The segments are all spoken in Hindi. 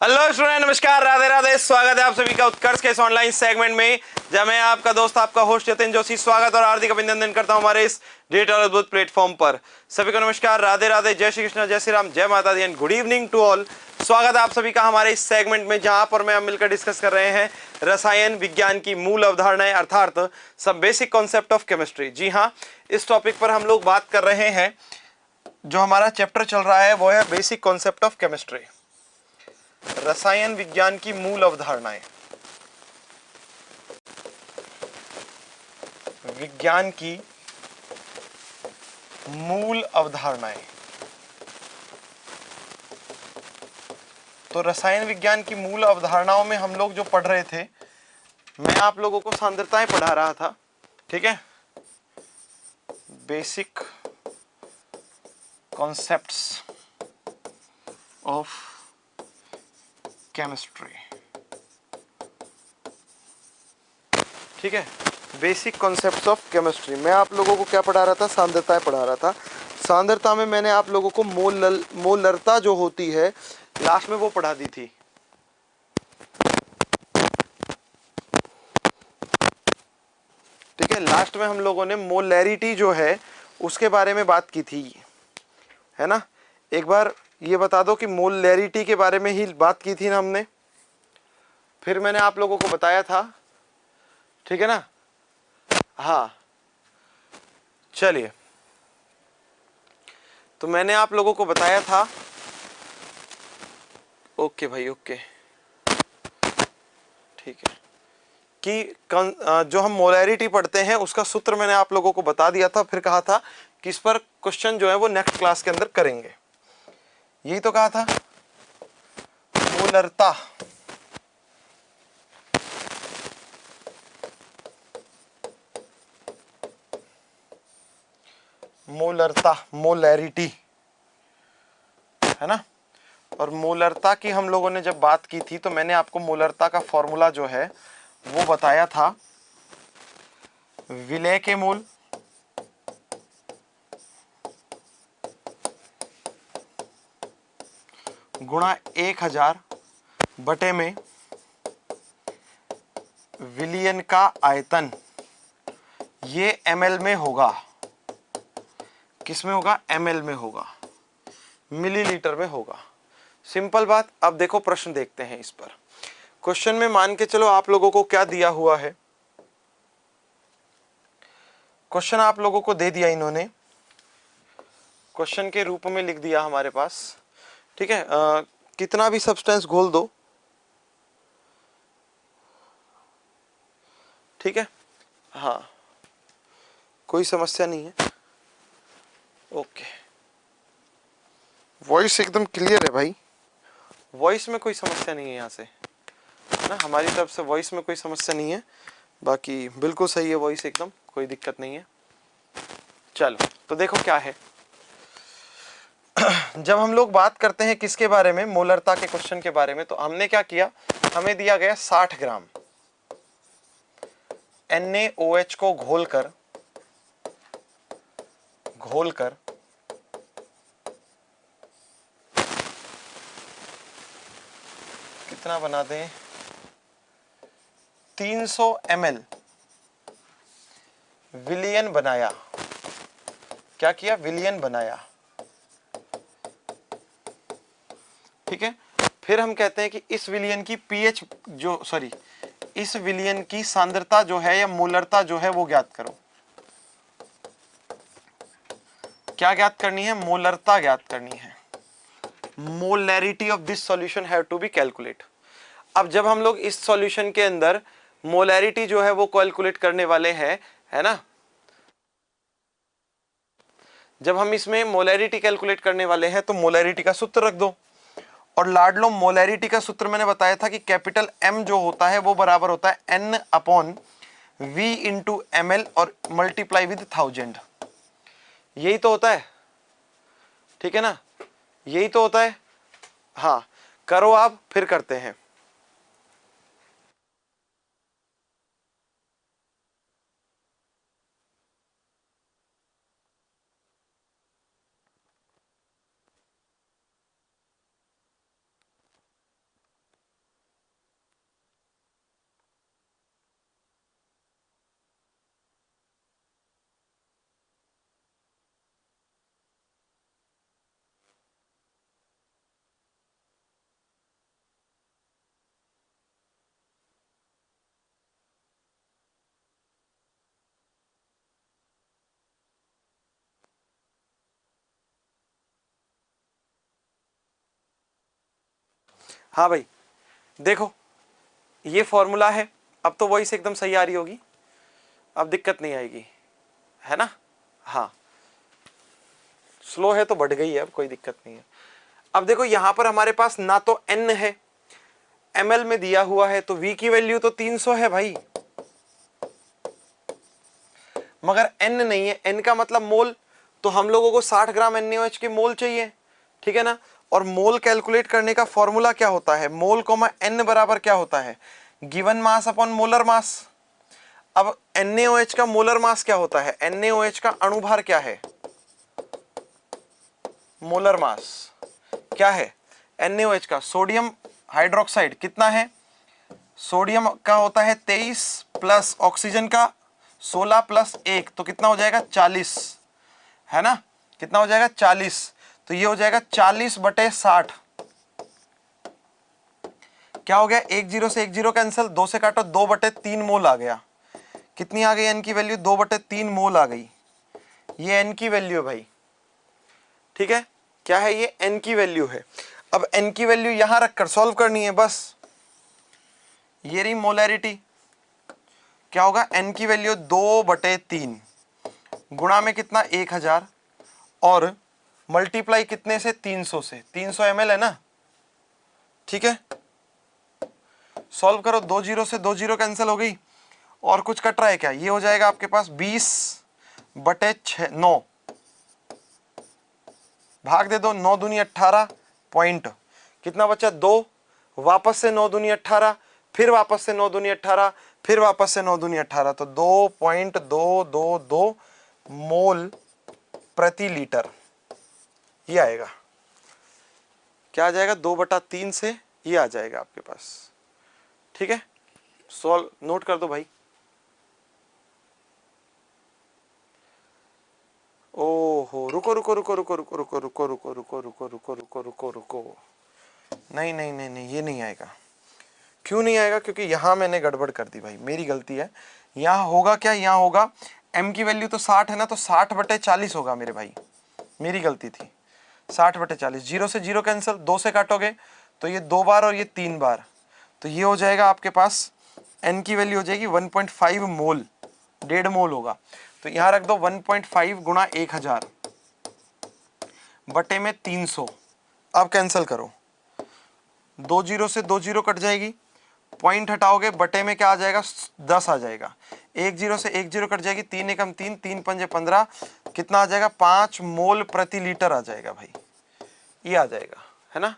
हेलो स्टूडेंट, नमस्कार, राधे राधे। स्वागत है आप सभी का उत्कर्ष के इस ऑनलाइन सेगमेंट में, जब मैं आपका दोस्त आपका होस्ट यतिन जोशी स्वागत और हार्दिक अभिनंदन करता हूं हमारे इस डेट और अद्भुत प्लेटफॉर्म पर। सभी को नमस्कार, राधे राधे, जय श्री कृष्ण, जय श्री राम, जय माता दी and good evening to all. स्वागत है आप सभी का हमारे इस सेगमेंट में, जहां पर मैं हम मिलकर डिस्कस कर रहे हैं रसायन विज्ञान की मूल अवधारणाएं, अर्थात सब बेसिक कॉन्सेप्ट ऑफ केमिस्ट्री। जी हाँ, इस टॉपिक पर हम लोग बात कर रहे हैं। जो हमारा चैप्टर चल रहा है वो है बेसिक कॉन्सेप्ट ऑफ केमिस्ट्री, रसायन विज्ञान की मूल अवधारणाएं, विज्ञान की मूल अवधारणाएं। तो रसायन विज्ञान की मूल अवधारणाओं में हम लोग जो पढ़ रहे थे, मैं आप लोगों को सांद्रताएं पढ़ा रहा था, ठीक है। बेसिक कॉन्सेप्ट्स ऑफ केमिस्ट्री, ठीक है। बेसिक कॉन्सेप्ट्स ऑफ केमिस्ट्री मैं आप लोगों को क्या पढ़ा रहा था? सांद्रताएं पढ़ा रहा था। सांद्रता में मैंने आप लोगों को मोलरता जो होती है लास्ट में वो पढ़ा दी थी, ठीक है। लास्ट में हम लोगों ने मोलैरिटी जो है उसके बारे में बात की थी, है ना। एक बार ये बता दो कि मोलैरिटी के बारे में ही बात की थी ना हमने। फिर मैंने आप लोगों को बताया था, ठीक है ना। हाँ, चलिए, तो मैंने आप लोगों को बताया था, ओके भाई, ओके, ठीक है, कि जो हम मोलैरिटी पढ़ते हैं उसका सूत्र मैंने आप लोगों को बता दिया था। फिर कहा था कि इस पर क्वेश्चन जो है वो नेक्स्ट क्लास के अंदर करेंगे, यही तो कहा था। मोलरता, मोलरता, मोलैरिटी, है ना। और मोलरता की हम लोगों ने जब बात की थी तो मैंने आपको मोलरता का फॉर्मूला जो है वो बताया था, विलय के मूल गुणा 1000 बटे में विलियन का आयतन, ये ml में होगा। किस में होगा? ml में होगा, मिलीलीटर में होगा। सिंपल बात। अब देखो प्रश्न देखते हैं इस पर। क्वेश्चन में मान के चलो आप लोगों को क्या दिया हुआ है। क्वेश्चन आप लोगों को दे दिया इन्होंने, क्वेश्चन के रूप में लिख दिया हमारे पास, ठीक है। कितना भी सब्सटेंस घोल दो, ठीक है। हाँ, कोई समस्या नहीं है, ओके। वॉइस एकदम क्लियर है भाई, वॉइस में कोई समस्या नहीं है यहाँ से, है ना। हमारी तरफ से वॉइस में कोई समस्या नहीं है, बाकी बिल्कुल सही है वॉइस, एकदम कोई दिक्कत नहीं है। चलो, तो देखो क्या है। जब हम लोग बात करते हैं किसके बारे में, मोलरता के क्वेश्चन के बारे में, तो हमने क्या किया, हमें दिया गया 60 ग्राम NaOH को घोलकर कितना बना दें, 300 ml विलियन बनाया। क्या किया? विलियन बनाया, ठीक है। फिर हम कहते हैं कि इस विलियन की पीएच जो, सॉरी, इस विलियन की सांद्रता जो है या मोलरता जो है वो ज्ञात करो। क्या ज्ञात करनी है? मोलरता ज्ञात करनी है। Molarity of this solution have to be calculate. अब जब हम लोग इस सॉल्यूशन के अंदर मोलैरिटी जो है वो कैलकुलेट करने वाले हैं, है ना, जब हम इसमें मोलैरिटी कैलकुलेट करने वाले हैं तो मोलैरिटी का सूत्र रख दो। और लाडलो, मोलैरिटी का सूत्र मैंने बताया था कि कैपिटल M जो होता है वो बराबर होता है N/V इंटू ml और मल्टीप्लाई विद 1000। यही तो होता है, ठीक है ना, यही तो होता है। हाँ, करो आप, फिर करते हैं। हाँ भाई देखो ये फॉर्मूला है, अब तो वही से एकदम सही आ रही होगी, अब दिक्कत नहीं आएगी, है ना। हाँ स्लो है तो बढ़ गई है, अब कोई दिक्कत नहीं है। अब देखो यहां पर हमारे पास ना तो n है, ml में दिया हुआ है, तो v की वैल्यू तो 300 है भाई, मगर n नहीं है। n का मतलब मोल, तो हम लोगों को 60 ग्राम NaOH के मोल चाहिए, ठीक है ना। और मोल कैलकुलेट करने का फॉर्मूला क्या होता है, मोल कोमा n बराबर क्या होता है, given mass upon molar mass. अब NaOH का मोलर मास क्या होता है, NaOH का अणुभार क्या है, मोलर मास क्या है NaOH का, सोडियम हाइड्रोक्साइड कितना है, सोडियम का होता है 23 प्लस ऑक्सीजन का 16 प्लस 1, तो कितना हो जाएगा 40, है ना, कितना हो जाएगा 40, तो ये हो जाएगा 40/60। क्या हो गया, 1 0 से 1 0 कैंसिल, 2 से काटो, 2/3 मोल आ गया। कितनी आ गई एन की वैल्यू, 2/3 मोल आ गई, ये एन की वैल्यू है भाई, ठीक है। क्या है ये, एन की वैल्यू है। अब एन की वैल्यू यहां रखकर सॉल्व करनी है बस, ये रही मोलैरिटी। क्या होगा, एन की वैल्यू 2/3 गुणा में कितना 1000 और मल्टीप्लाई कितने से 300 से, 300 ml है ना, ठीक है। सॉल्व करो, 2 0 से 2 0 कैंसिल हो गई, और कुछ कट रहा है क्या, ये हो जाएगा आपके पास 20/9, भाग दे दो, 9 दूनी 18 पॉइंट, कितना बचा 2, वापस से 9 दूनी 18, फिर वापस से 9 दूनी 18, फिर वापस से 9 दूनी 18, तो 2.222 मोल प्रति लीटर ये आएगा। क्या आ जाएगा, 2/3 से ये आ जाएगा आपके पास, ठीक है। सॉल्व नोट कर दो भाई। ओहो रुको रुको रुको रुको रुको रुको रुको रुको रुको रुको रुको रुको रुको रुको, नहीं नहीं नहीं नहीं ये नहीं आएगा। क्यों नहीं आएगा, क्योंकि यहां मैंने गड़बड़ कर दी भाई, मेरी गलती है। यहां होगा क्या, यहां होगा m की वैल्यू तो 60 है ना, तो 60/40 होगा मेरे भाई, मेरी गलती थी। 60/40, 0 से 0 कैंसिल, 2 से काटोगे तो ये 2 बार और ये 3 बार, तो ये हो जाएगा आपके पास n की वैल्यू हो जाएगी 1.5 मोल, 1.5 मोल होगा। तो यहां रख दो 1.5 गुणा 1000 बटे में 300। अब कैंसिल करो, 2 0 से 2 0 कट जाएगी, पॉइंट हटाओगे, बटे में क्या आ जाएगा 10 आ जाएगा, 1 0 से 1 0 कट जाएगी, 3 एकम 3, 3 पंजे 15, कितना आ जाएगा 5 मोल प्रति लीटर आ जाएगा भाई, ये आ जाएगा, है ना।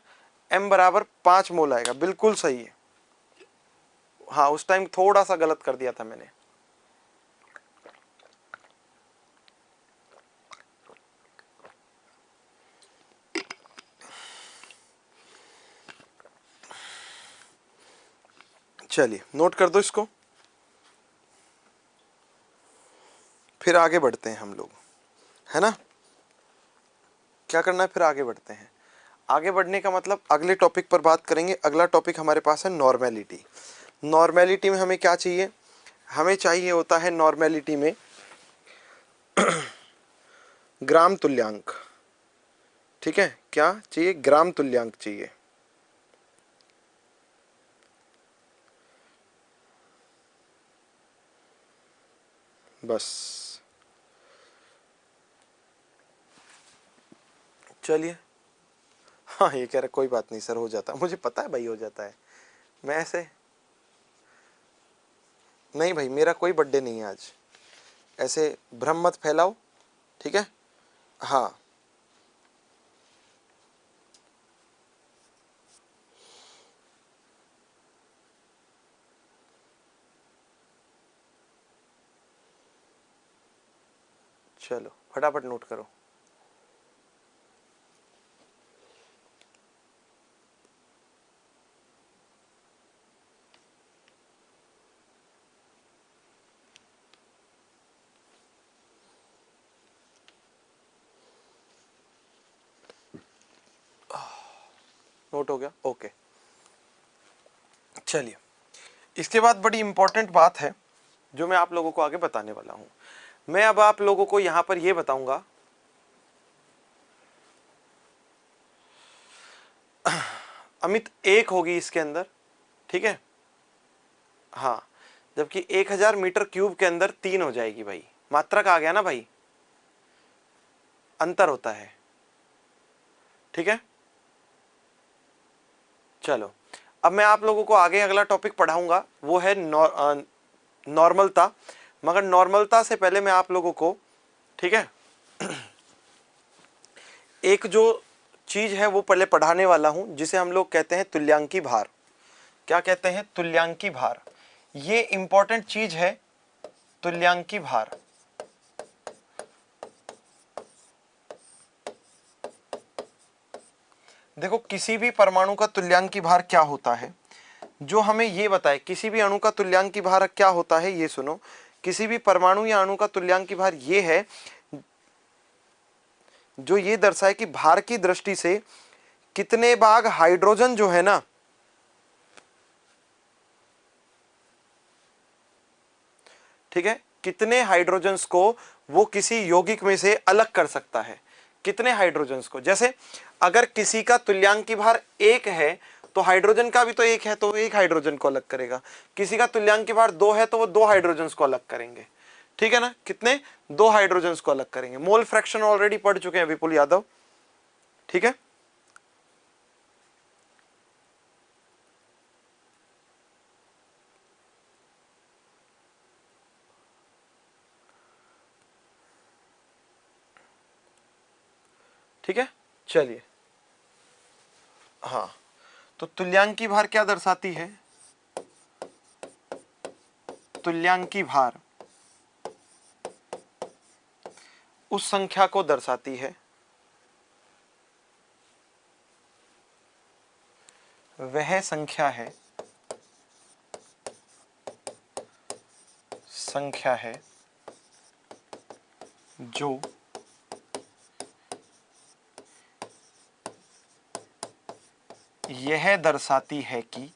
m बराबर 5 मोल आएगा, बिल्कुल सही है। हाँ उस टाइम थोड़ा सा गलत कर दिया था मैंने। चलिए नोट कर दो इसको, फिर आगे बढ़ते हैं हम लोग, है ना। क्या करना है, फिर आगे बढ़ते हैं। आगे बढ़ने का मतलब अगले टॉपिक पर बात करेंगे। अगला टॉपिक हमारे पास है नॉर्मेलिटी। नॉर्मेलिटी में हमें क्या चाहिए, हमें चाहिए होता है नॉर्मेलिटी में ग्राम तुल्यांक, ठीक है। क्या चाहिए, ग्राम तुल्यांक चाहिए। बस चलिए, हाँ ये कह रहा कोई बात नहीं सर हो जाता, मुझे पता है भाई हो जाता है, मैं ऐसे नहीं भाई, मेरा कोई बर्थडे नहीं है आज, ऐसे भ्रम मत फैलाओ, ठीक है। हाँ चलो फटाफट नोट करो। नोट हो गया, ओके। चलिए इसके बाद बड़ी इंपॉर्टेंट बात है जो मैं आप लोगों को आगे बताने वाला हूं। मैं अब आप लोगों को यहां पर यह बताऊंगा अमित 1 होगी इसके अंदर, ठीक है। हाँ, जबकि 1000 मीटर क्यूब के अंदर 3 हो जाएगी भाई, मात्रक आ गया ना भाई, अंतर होता है, ठीक है। चलो अब मैं आप लोगों को आगे अगला टॉपिक पढ़ाऊंगा, वो है नॉर्मलता। मगर नॉर्मलता से पहले मैं आप लोगों को, ठीक है, एक जो चीज है वो पहले पढ़ाने वाला हूं, जिसे हम लोग कहते हैं तुल्यांकी भार। क्या कहते हैं? तुल्यांकी भार। ये इंपॉर्टेंट चीज है, तुल्यांकी भार। देखो किसी भी परमाणु का तुल्यांकी भार क्या होता है, जो हमें ये बताए किसी भी अणु का तुल्यांकी भार क्या होता है, ये सुनो। किसी भी परमाणु या अणु का तुल्यांकी भार ये है जो ये दर्शाए कि भार की दृष्टि से कितने भाग हाइड्रोजन जो है ना, ठीक है, कितने हाइड्रोजन्स को वो किसी यौगिक में से अलग कर सकता है, कितने हाइड्रोजन्स को। जैसे अगर किसी का तुल्यांकी भार 1 है तो हाइड्रोजन का भी तो 1 है, तो 1 हाइड्रोजन को अलग करेगा। किसी का तुल्यांकी भार 2 है तो वो 2 हाइड्रोजन्स को अलग करेंगे, ठीक है ना। कितने? 2 हाइड्रोजन्स को अलग करेंगे। मोल फ्रैक्शन ऑलरेडी पढ़ चुके हैं विपुल यादव, ठीक है। ठीक है, चलिए। हाँ, तो तुल्यांकी भार क्या दर्शाती है? तुल्यांकी भार उस संख्या को दर्शाती है, वह संख्या है जो यह दर्शाती है कि,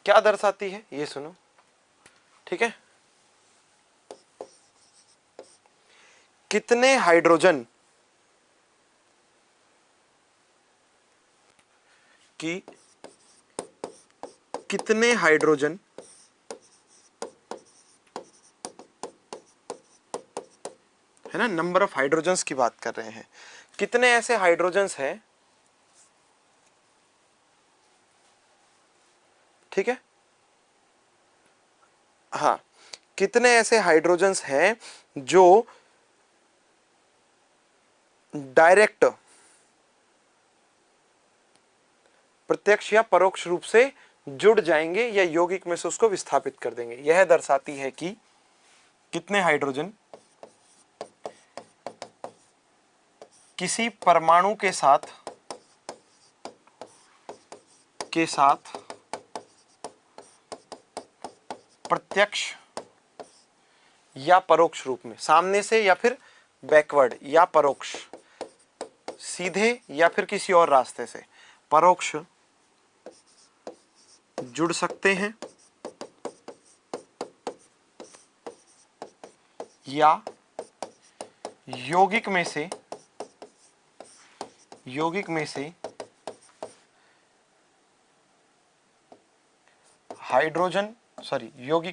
क्या दर्शाती है ये सुनो, ठीक है। कितने हाइड्रोजन की, कितने हाइड्रोजन है ना, नंबर ऑफ हाइड्रोजन्स की बात कर रहे हैं। कितने ऐसे हाइड्रोजन्स हैं, ठीक है। हाँ, कितने ऐसे हाइड्रोजन्स हैं जो डायरेक्ट, प्रत्यक्ष या परोक्ष रूप से जुड़ जाएंगे या यौगिक में से उसको विस्थापित कर देंगे। यह दर्शाती है कि कितने हाइड्रोजन किसी परमाणु के साथ प्रत्यक्ष या परोक्ष रूप में, सामने से या फिर बैकवर्ड या परोक्ष, सीधे या फिर किसी और रास्ते से परोक्ष जुड़ सकते हैं या यौगिक में से यौगिक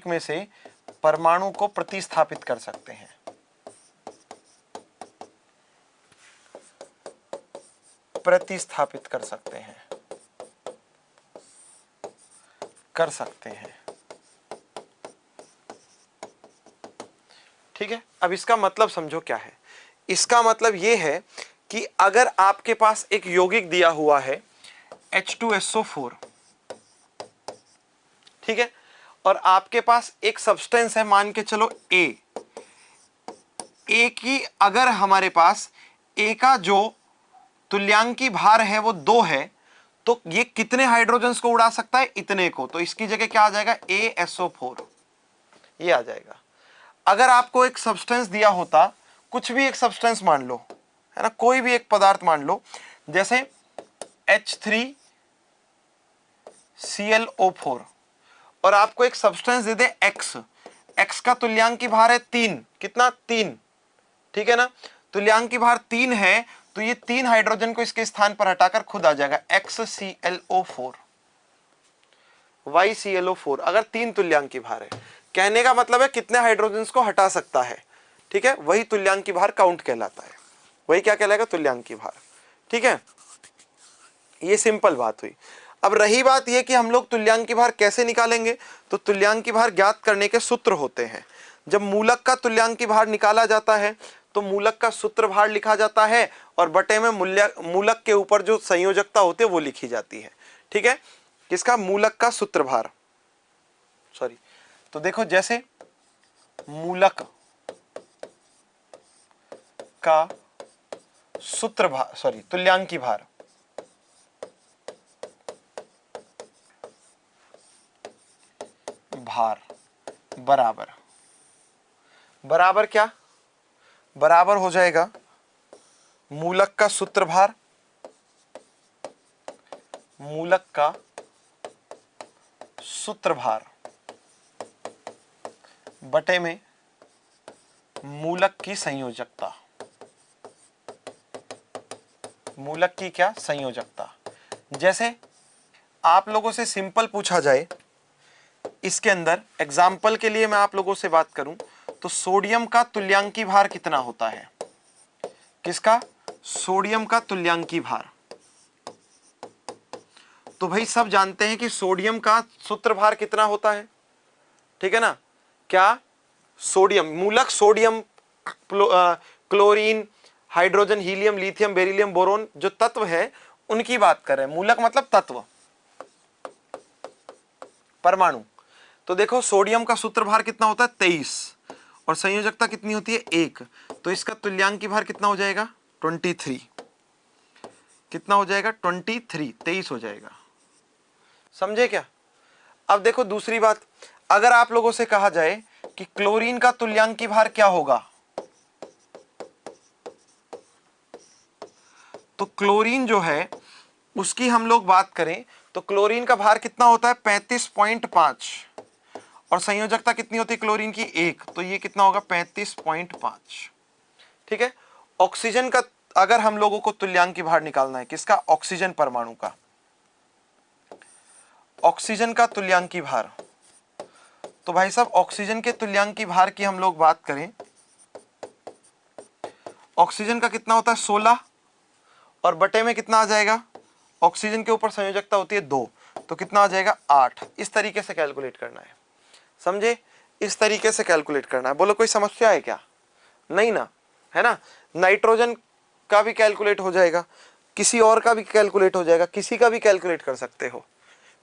में से परमाणु को प्रतिस्थापित कर सकते हैं। ठीक है। अब इसका मतलब समझो क्या है। इसका मतलब यह है कि अगर आपके पास एक यौगिक दिया हुआ है H2SO4, ठीक है, और आपके पास एक सब्सटेंस है, मान के चलो A की, अगर हमारे पास A का जो तुल्यांकी भार है वो 2 है, तो ये कितने हाइड्रोजन्स को उड़ा सकता है? इतने को। तो इसकी जगह क्या आ जाएगा? ASO4 ये आ जाएगा। अगर आपको एक सब्सटेंस दिया होता, कुछ भी एक सब्सटेंस मान लो, है ना, कोई भी एक पदार्थ मान लो, जैसे H3ClO4, और आपको एक सब्सटेंस दे दे X का तुल्यांकी भार है 3, कितना? 3, ठीक है ना। तुल्यांकी भार 3 है तो ये 3 हाइड्रोजन को इसके स्थान पर हटाकर खुद आ जाएगा XClO4 YClO4। अगर 3 तुल्यांकी भार है, कहने का मतलब है कितने हाइड्रोजन को हटा सकता है, ठीक है, वही तुल्यांकी भार काउंट कहलाता है, वही क्या कहलाएगा, तुल्यांकी भार। ठीक है, ये सिंपल बात हुई। अब रही बात ये कि हम लोग तुल्यांकी भार कैसे निकालेंगे, तो तुल्यांकी भार ज्ञात करने के सूत्र होते हैं। जब मूलक का तुल्यांकी भार निकाला जाता है तो मूलक का सूत्र भार लिखा जाता है और बटे में मूलक के ऊपर जो संयोजकता होती है वो लिखी जाती है। ठीक है, किसका, मूलक का सूत्र भार, सॉरी, तो देखो जैसे मूलक का सूत्र भार, सॉरी, तुल्यांकी भार बराबर क्या, बराबर हो जाएगा मूलक का सूत्र भार, मूलक का सूत्र भार बटे में मूलक की संयोजकता, मूलक की क्या, संयोजकता। जैसे आप लोगों से सिंपल पूछा जाए, इसके अंदर एग्जाम्पल के लिए मैं आप लोगों से बात करूं तो सोडियम का तुल्यांकी भार कितना होता है, किसका, सोडियम का तुल्यांकी भार। तो भाई सब जानते हैं कि सोडियम का सूत्र भार कितना होता है, ठीक है ना, क्या, सोडियम, मूलक sodium, chlorine, hydrogen, helium, lithium, beryllium, boron, जो तत्व है उनकी बात कर रहे हैं। मूलक मतलब तत्व, परमाणु। तो देखो सोडियम का सूत्र भार कितना होता है 23 और संयोजकता कितनी होती है 1, तो इसका तुल्यांकी भार कितना हो जाएगा 23, कितना हो जाएगा 23 हो जाएगा। समझे क्या। अब देखो दूसरी बात, अगर आप लोगों से कहा जाए कि क्लोरीन का तुल्यांकी भार क्या होगा, तो क्लोरीन जो है उसकी हम लोग बात करें तो क्लोरीन का भार कितना होता है 35.5 और संयोजकता कितनी होती है क्लोरीन की 1, तो ये कितना होगा 35.5। ठीक है, ऑक्सीजन का अगर हम लोगों को तुल्यांकी भार निकालना है, किसका, ऑक्सीजन परमाणु का, ऑक्सीजन का तुल्यांकी भार, तो भाई साहब ऑक्सीजन के तुल्यांकी भार की हम लोग बात करें, ऑक्सीजन का कितना होता है 16 और बटे में कितना आ जाएगा, ऑक्सीजन के ऊपर संयोजकता होती है 2, तो कितना आ जाएगा 8। इस तरीके से कैलकुलेट करना है, समझे, इस तरीके से कैलकुलेट करना है। बोलो कोई समस्या है क्या, नहीं ना, है ना। नाइट्रोजन का भी कैलकुलेट हो जाएगा, किसी और का भी कैलकुलेट हो जाएगा, किसी का भी कैलकुलेट कर सकते हो।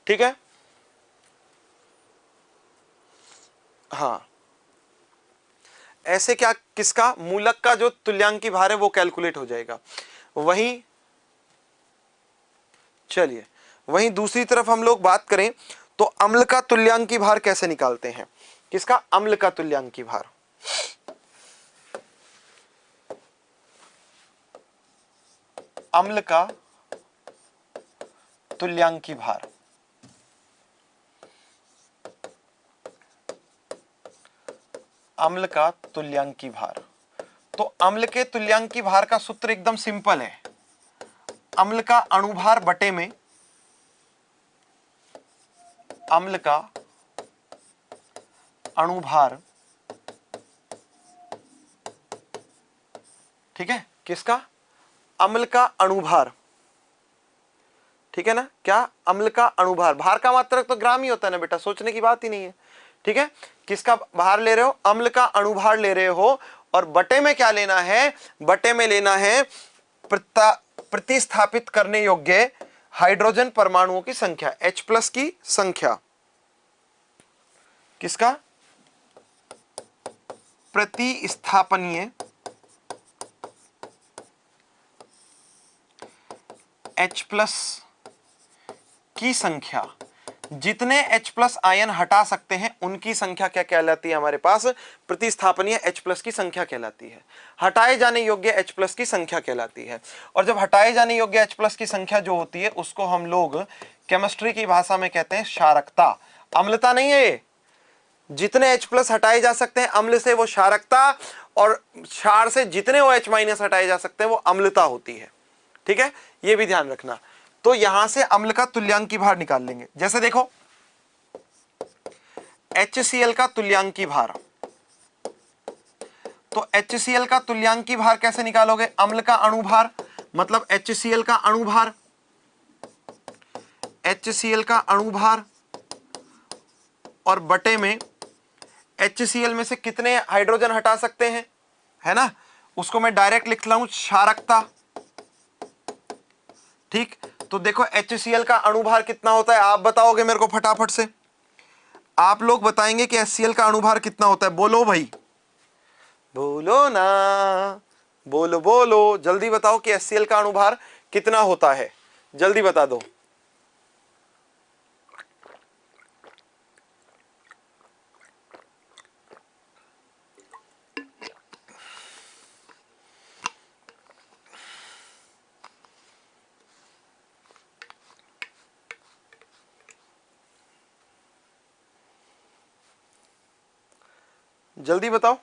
ठीक है, हाँ, ऐसे क्या, किसका, मूलक का जो तुल्यांकी भार है वो कैलकुलेट हो जाएगा। वहीं चलिए, वहीं दूसरी तरफ हम लोग बात करें तो अम्ल का तुल्यांकी भार कैसे निकालते हैं, किसका, अम्ल का तुल्यांकी भार। अम्ल का तुल्यांकी भार, अम्ल का तुल्यांकी भार, तो अम्ल के तुल्यांकी भार का सूत्र एकदम सिंपल है, अम्ल का अणुभार बटे में अम्ल का अणुभार, ठीक है, किसका, अम्ल का अणुभार, ठीक है ना, क्या, अम्ल का अणुभार, भार का मात्रक तो ग्राम ही होता है ना बेटा, सोचने की बात ही नहीं है। ठीक है, किसका भार ले रहे हो, अम्ल का अणुभार ले रहे हो और बटे में क्या लेना है, बटे में लेना है प्रतिस्थापित करने योग्य हाइड्रोजन परमाणुओं की संख्या, H+ की संख्या, किसका, प्रतिस्थापनीय H+ की संख्या, जितने H+ आयन हटा सकते हैं उनकी संख्या क्या कहलाती है हमारे पास, प्रतिस्थापनीय H+ की संख्या कहलाती है, हटाए जाने योग्य H+ की संख्या कहलाती है। और जब हटाए जाने योग्य H+ की संख्या जो होती है उसको हम लोग केमिस्ट्री की भाषा में कहते हैं क्षारकता, अम्लता नहीं है ये, जितने H+ हटाए जा सकते हैं अम्ल से वो क्षारकता, और क्षार से जितने OH माइनस हटाए जा सकते हैं वो अम्लता होती है। ठीक है, ये भी ध्यान रखना। तो यहां से अम्ल का तुल्यांकी भार निकाल लेंगे। जैसे देखो HCl का तुल्यांकी भार, तो HCl का तुल्यांकी भार कैसे निकालोगे? अम्ल का अणुभार मतलब HCl का अणुभार, HCl का अणुभार और बटे में HCl में से कितने हाइड्रोजन हटा सकते हैं, है ना, उसको मैं डायरेक्ट लिख लूं क्षारकता। ठीक, तो देखो HCl का अणुभार कितना होता है, आप बताओगे मेरे को फटाफट से, आप लोग बताएंगे कि HCl का अणुभार कितना होता है। बोलो भाई, बोलो ना, बोलो बोलो, जल्दी बताओ कि HCl का अणुभार कितना होता है, जल्दी बता दो। जल्दी बताओ।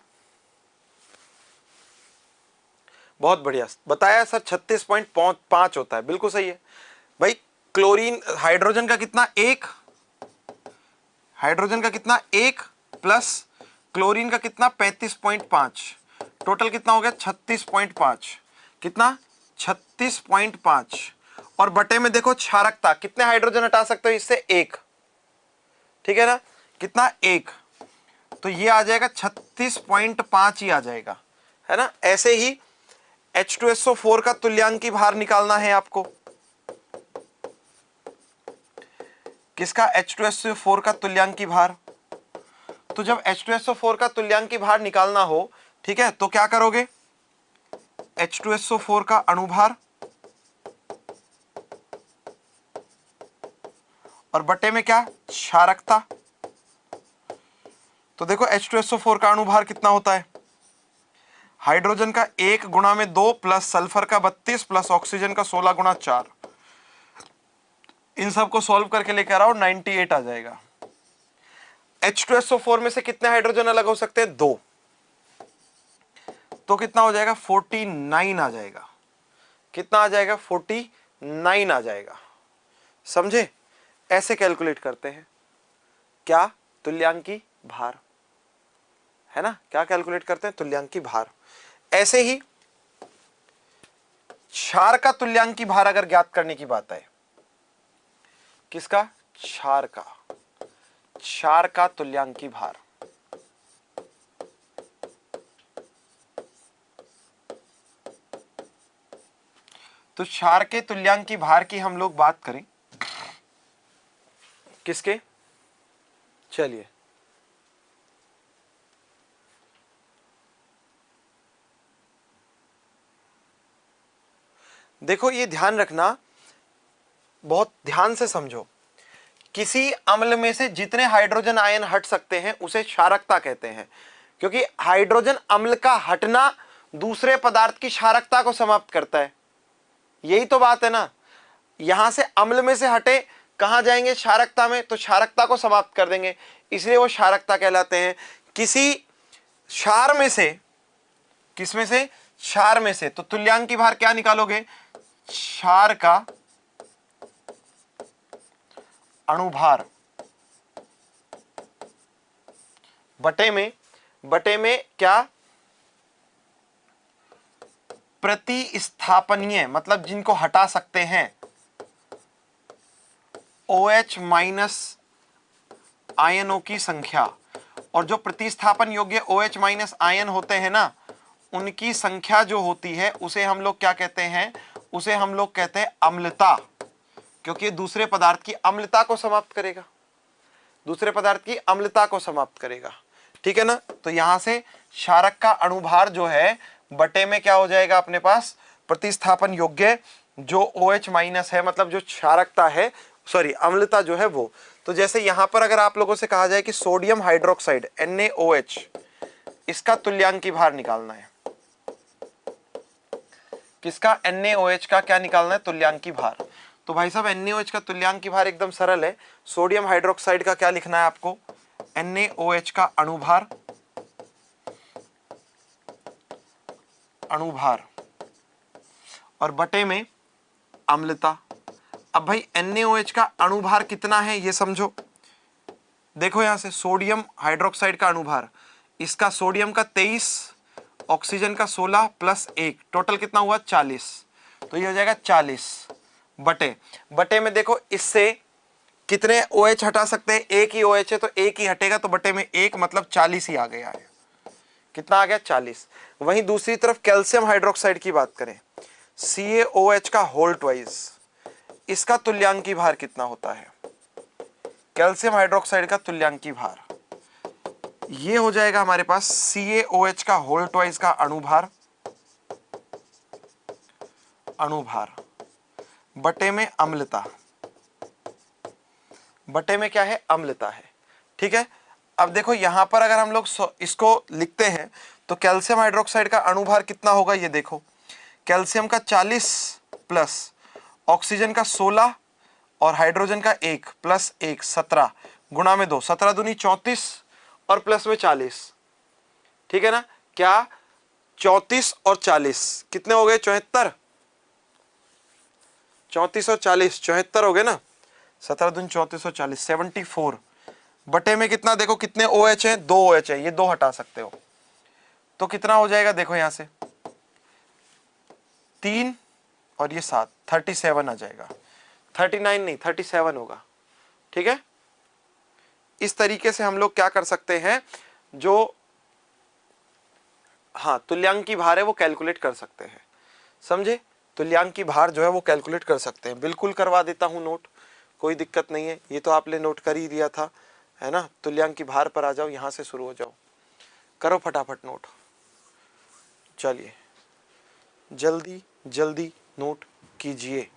बहुत बढ़िया बताया सर, 36.5 होता है, बिल्कुल सही है भाई। क्लोरीन हाइड्रोजन का कितना, एक, हाइड्रोजन का कितना, एक प्लस क्लोरीन का कितना 35.5, टोटल कितना हो गया 36.5, कितना 36.5। और बटे में देखो क्षारकता, कितने हाइड्रोजन हटा सकते हो इससे, एक, ठीक है ना, कितना, एक, तो ये आ जाएगा 36.5 ही आ जाएगा, है ना। ऐसे ही H2SO4 का तुल्यांकी भार निकालना है आपको। किसका? H2SO4 का तुल्यांकी भार। तो जब H2SO4 का तुल्यांकी भार निकालना हो, ठीक है, तो क्या करोगे, H2SO4 का अणुभार और बटे में क्या, क्षारकता। तो देखो H2SO4 का अणुभार कितना होता है, हाइड्रोजन का 1 गुणा में 2 प्लस सल्फर का 32 प्लस ऑक्सीजन का 16 गुणा 4, इन सबको सॉल्व करके लेकर आओ 98 आ जाएगा। H2SO4 में से कितने हाइड्रोजन अलग हो सकते हैं, 2, तो कितना हो जाएगा 49 आ जाएगा। कितना आ जाएगा, 49 आ जाएगा। समझे, ऐसे कैलकुलेट करते हैं क्या, तुल्यांकी भार, है ना, क्या कैलकुलेट करते हैं, तुल्यांकी भार। ऐसे ही क्षार का तुल्यांकी भार अगर ज्ञात करने की बात है, किसका, क्षार का, क्षार का तुल्यांकी भार। तो क्षार के तुल्यांकी भार की हम लोग बात करें, किसके, चलिए देखो, ये ध्यान रखना, बहुत ध्यान से समझो। किसी अम्ल में से जितने हाइड्रोजन आयन हट सकते हैं उसे क्षारकता कहते हैं, क्योंकि हाइड्रोजन अम्ल का हटना दूसरे पदार्थ की क्षारकता को समाप्त करता है। यही तो बात है ना, यहां से अम्ल में से हटे कहां जाएंगे, क्षारकता में, तो क्षारकता को समाप्त कर देंगे, इसलिए वो क्षारकता कहलाते हैं। किसी क्षार में से, किस में से, क्षार में से, तो तुल्यांकी भार क्या निकालोगे, क्षार का अणुभार बटे में क्या, प्रतिस्थापनीय, मतलब जिनको हटा सकते हैं, OH माइनस आयनों की संख्या। और जो प्रतिस्थापन योग्य OH माइनस आयन होते हैं ना, उनकी संख्या जो होती है उसे हम लोग क्या कहते हैं, उसे हम लोग कहते हैं अम्लता, क्योंकि दूसरे पदार्थ की अम्लता को समाप्त करेगा, दूसरे पदार्थ की अम्लता को समाप्त करेगा, ठीक है ना। तो यहां से क्षारक का अणुभार जो है बटे में क्या हो जाएगा अपने पास, प्रतिस्थापन योग्य जो OH माइनस है, मतलब जो क्षारकता है, सॉरी अम्लता जो है वो। तो जैसे यहां पर अगर आप लोगों से कहा जाए कि सोडियम हाइड्रोक्साइड NaOH, इसका तुल्यांकी भार निकालना है, किसका, NaOH का क्या निकालना है, तुल्यांकी भार। तो भाई साहब NaOH का तुल्यांकी भार एकदम सरल है, सोडियम हाइड्रोक्साइड का क्या लिखना है आपको, NaOH का अणुभार अणुभार और बटे में अम्लता। अब भाई NaOH का अणुभार कितना है ये समझो। देखो यहां से सोडियम हाइड्रोक्साइड का अणुभार, इसका सोडियम का 23, ऑक्सीजन का 16 प्लस 1, टोटल कितना हुआ 40। तो ये हो जाएगा 40 बटे में देखो इससे कितने OH हटा सकते हैं, एक ही OH है तो एक ही हटेगा, तो बटे में एक मतलब 40 ही आ गया है। कितना आ गया 40। वहीं दूसरी तरफ कैल्शियम हाइड्रोक्साइड की बात करें, CaOH का होल ट्वाइस, इसका तुल्यांकी भार कितना होता है, कैल्शियम हाइड्रोक्साइड का तुल्यांकी भार ये हो जाएगा हमारे पास CaOH का होल ट्वाइस का अणुभार बटे में अम्लता, बटे में क्या है अम्लता है। ठीक है, अब देखो यहां पर अगर हम लोग इसको लिखते हैं तो कैल्शियम हाइड्रोक्साइड का अणुभार कितना होगा, ये देखो कैल्शियम का 40 प्लस ऑक्सीजन का 16 और हाइड्रोजन का 1 प्लस 1 17 गुणा में 2, 17 दूनी 34 और प्लस में 40। ठीक है ना, क्या 34 और 40 कितने हो गए 74, 34 और 40 74 हो गए ना, 17 दूनी 34 और 40 74 बटे में कितना, देखो कितने OH है, 2 OH है, ये 2 हटा सकते हो तो कितना हो जाएगा, देखो यहां से 3 और ये 7 37 आ जाएगा, 39 नहीं 37 होगा। ठीक है, इस तरीके से हम लोग क्या कर सकते हैं, जो हाँ तुल्यांकी भार है वो कैलकुलेट कर सकते हैं, समझे, तुल्यांकी भार जो है वो कैलकुलेट कर सकते हैं। बिल्कुल करवा देता हूं नोट, कोई दिक्कत नहीं है, ये तो आपने नोट कर ही दिया था, है ना। तुल्यांकी भार पर आ जाओ, यहां से शुरू हो जाओ, करो फटाफट नोट। चलिए जल्दी जल्दी नोट कीजिए,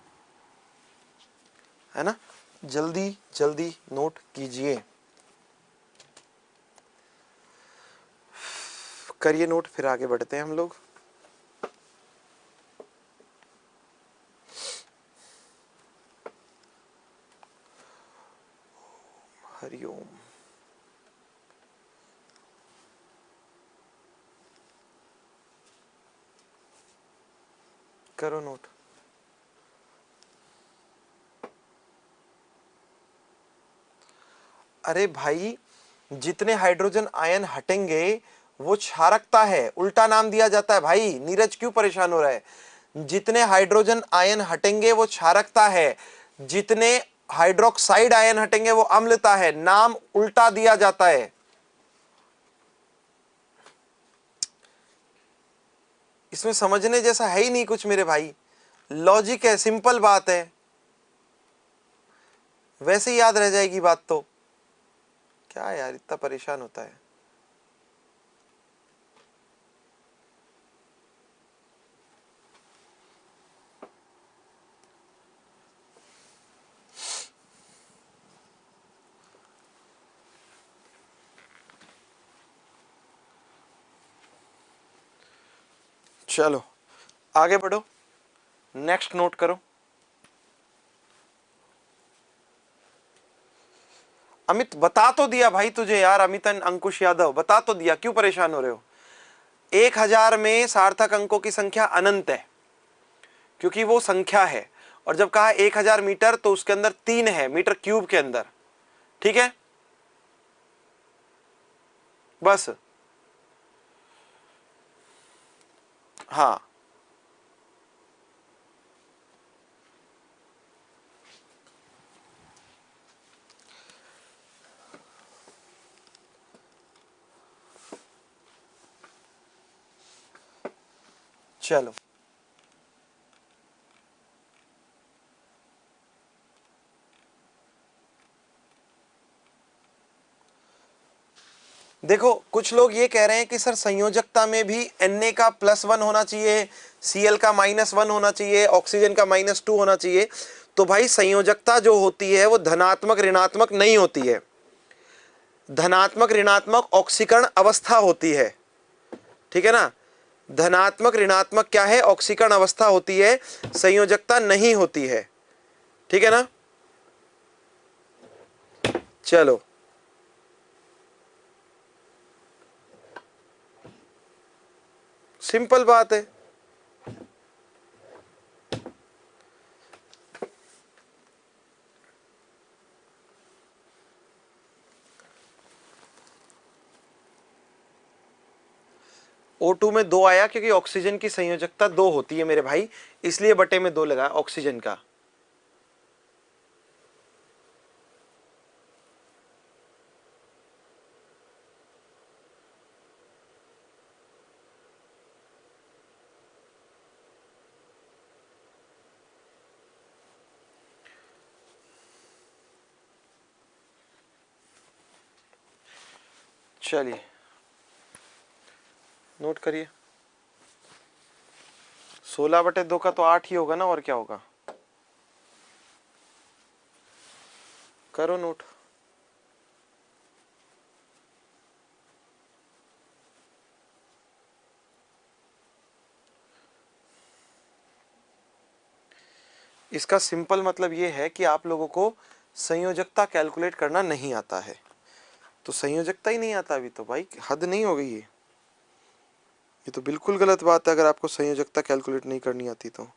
है ना, जल्दी जल्दी नोट कीजिए, करिए नोट, फिर आगे बढ़ते हैं हम लोग। हरिओम। करो नोट। अरे भाई जितने हाइड्रोजन आयन हटेंगे वो क्षारकता है, उल्टा नाम दिया जाता है भाई, नीरज क्यों परेशान हो रहा है। जितने हाइड्रोजन आयन हटेंगे वो क्षारकता है, जितने हाइड्रोक्साइड आयन हटेंगे वो अम्लता है, नाम उल्टा दिया जाता है। इसमें समझने जैसा है ही नहीं कुछ मेरे भाई, लॉजिक है, सिंपल बात है, वैसे ही याद रह जाएगी बात तो। क्या यार इतना परेशान होता है। चलो आगे बढ़ो, नेक्स्ट नोट करो। अमित बता तो दिया भाई तुझे यार, अमित अंकुश यादव बता तो दिया, क्यों परेशान हो रहे हो। 1000 में सार्थक अंकों की संख्या अनंत है क्योंकि वो संख्या है, और जब कहा 1000 मीटर तो उसके अंदर 3 है मीटर क्यूब के अंदर। ठीक है, बस हाँ चलो देखो, कुछ लोग ये कह रहे हैं कि सर संयोजकता में भी Na का +1 होना चाहिए, Cl का -1 होना चाहिए, ऑक्सीजन का -2 होना चाहिए। तो भाई संयोजकता जो होती है वो धनात्मक ऋणात्मक नहीं होती है, धनात्मक ऋणात्मक ऑक्सीकरण अवस्था होती है। ठीक है ना, धनात्मक ऋणात्मक क्या है, ऑक्सीकरण अवस्था होती है, संयोजकता नहीं होती है। ठीक है ना, चलो सिंपल बात है, O2 में 2 आया क्योंकि ऑक्सीजन की संयोजकता 2 होती है मेरे भाई, इसलिए बटे में 2 लगा ऑक्सीजन का। चलिए नोट करिए, 16/2 का तो 8 ही होगा ना, और क्या होगा, करो नोट। इसका सिंपल मतलब ये है कि आप लोगों को संयोजकता कैलकुलेट करना नहीं आता है। तो संयोजकता ही नहीं आता अभी तो भाई, हद नहीं हो गई है ये तो बिल्कुल गलत बात है अगर आपको संयोजकता कैलकुलेट नहीं करनी आती तो।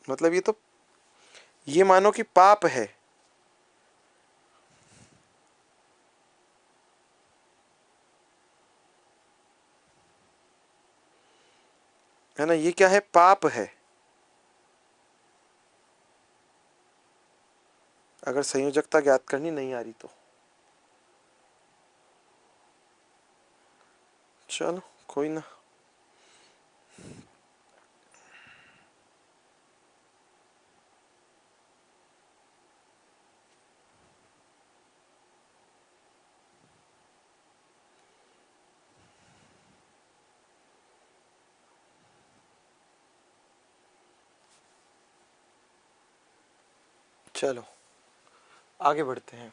मतलब ये मानो कि पाप है ना, ये क्या है, पाप है अगर संयोजकता ज्ञात करनी नहीं आ रही तो। चलो कोई ना, चलो आगे बढ़ते हैं।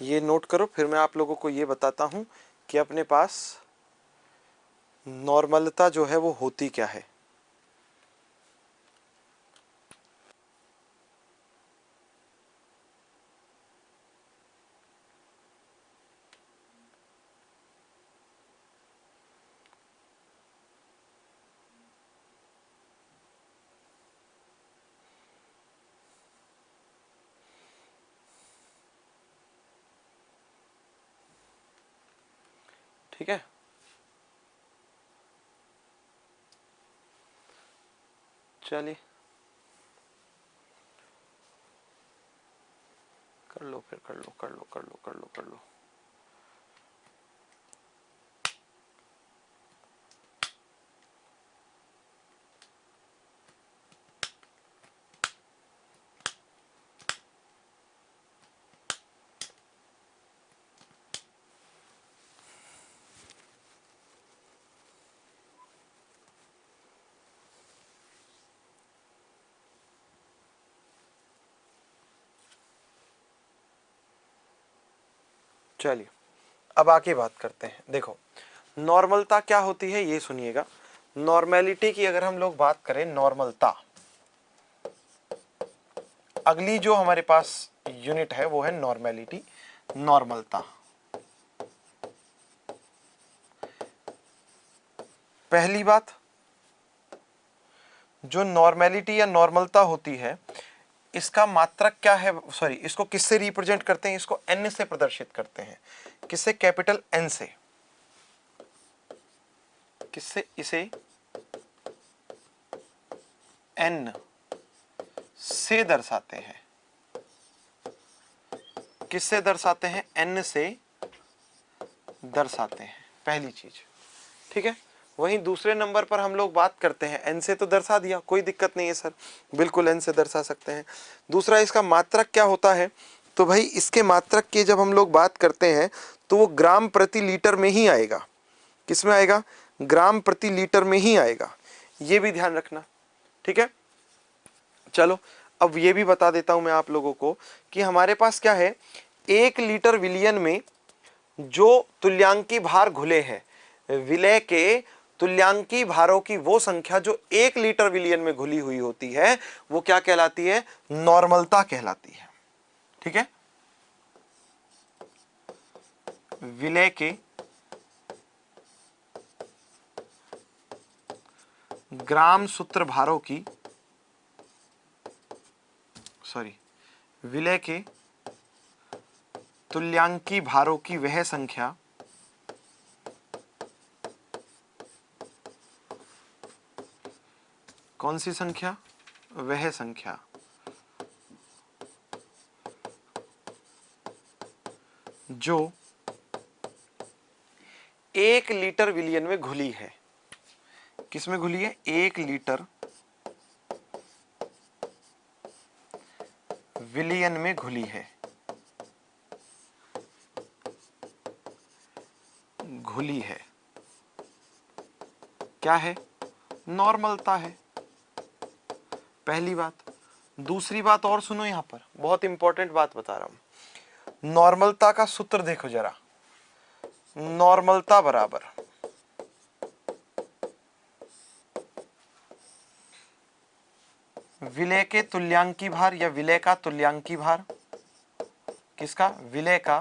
ये नोट करो, फिर मैं आप लोगों को ये बताता हूं कि अपने पास नॉर्मलता जो है वो होती क्या है। ठीक है, चलिए कर लो, फिर कर लो कर लो कर लो कर लो कर लो। चलिए अब आगे बात करते हैं। देखो नॉर्मलता क्या होती है ये सुनिएगा। नॉर्मेलिटी की अगर हम लोग बात करें, नॉर्मलता, अगली जो हमारे पास यूनिट है वो है नॉर्मेलिटी, नॉर्मलता। पहली बात, जो नॉर्मेलिटी या नॉर्मलता होती है इसका मात्रक क्या है, सॉरी इसको किससे रिप्रेजेंट करते हैं, इसको एन से प्रदर्शित करते हैं। किससे, कैपिटल एन से। किससे, इसे एन से दर्शाते हैं। किससे दर्शाते हैं, एन से दर्शाते हैं, पहली चीज। ठीक है, वहीं दूसरे नंबर पर हम लोग बात करते हैं, एन से तो दर्शा दिया, कोई दिक्कत नहीं है सर, बिल्कुल एन से दर्शा सकते हैं। दूसरा, इसका मात्रक क्या होता है, तो भाई इसके मात्रक की जब हम लोग बात करते हैं तो वो ग्राम प्रति लीटर में ही आएगा। किस में आएगा, ग्राम प्रति लीटर में ही आएगा, ये भी ध्यान रखना। ठीक है, चलो अब ये भी बता देता हूं मैं आप लोगों को कि हमारे पास क्या है, 1 लीटर विलयन में जो तुल्यांकी भार घुले हैं, विलय के तुल्यांकी भारों की वो संख्या जो 1 लीटर विलयन में घुली हुई होती है वो क्या कहलाती है, नॉर्मलता कहलाती है। ठीक है, विलय के ग्राम सूत्र भारों की, सॉरी विलय के तुल्यांकी भारों की वह संख्या कौन सी संख्या? वह संख्या जो 1 लीटर विलयन में घुली है। किसमें घुली है? 1 लीटर विलयन में घुली है। घुली है क्या है? नॉर्मलता है। पहली बात। दूसरी बात और सुनो, यहां पर बहुत इंपॉर्टेंट बात बता रहा हूं। नॉर्मलता का सूत्र देखो जरा। नॉर्मलता बराबर विलय के तुल्यांकी भार या विलय का तुल्यांकी भार। किसका? विलय का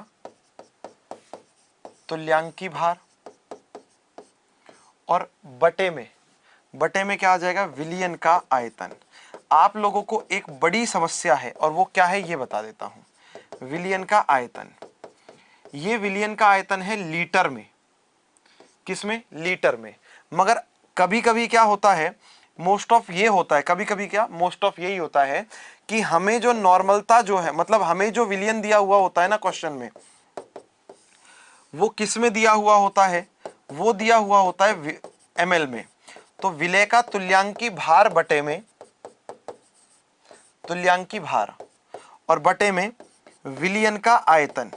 तुल्यांकी भार। और बटे में क्या आ जाएगा? विलयन का आयतन। आप लोगों को एक बड़ी समस्या है और वो क्या है ये बता देता हूं। विलयन का आयतन, ये विलयन का आयतन है लीटर में। किसमें? लीटर में। मगर कभी कभी क्या होता है, मोस्ट ऑफ ये होता है, कभी कभी क्या, मोस्ट ऑफ यही होता है कि हमें जो नॉर्मलता जो है, मतलब हमें जो विलयन दिया हुआ होता है ना क्वेश्चन में, वो किस में दिया हुआ होता है? वो दिया हुआ होता है ml में। तो विलय का तुल्यांकी भार बटे में तुल्यांकी भार और बटे में विलयन का आयतन।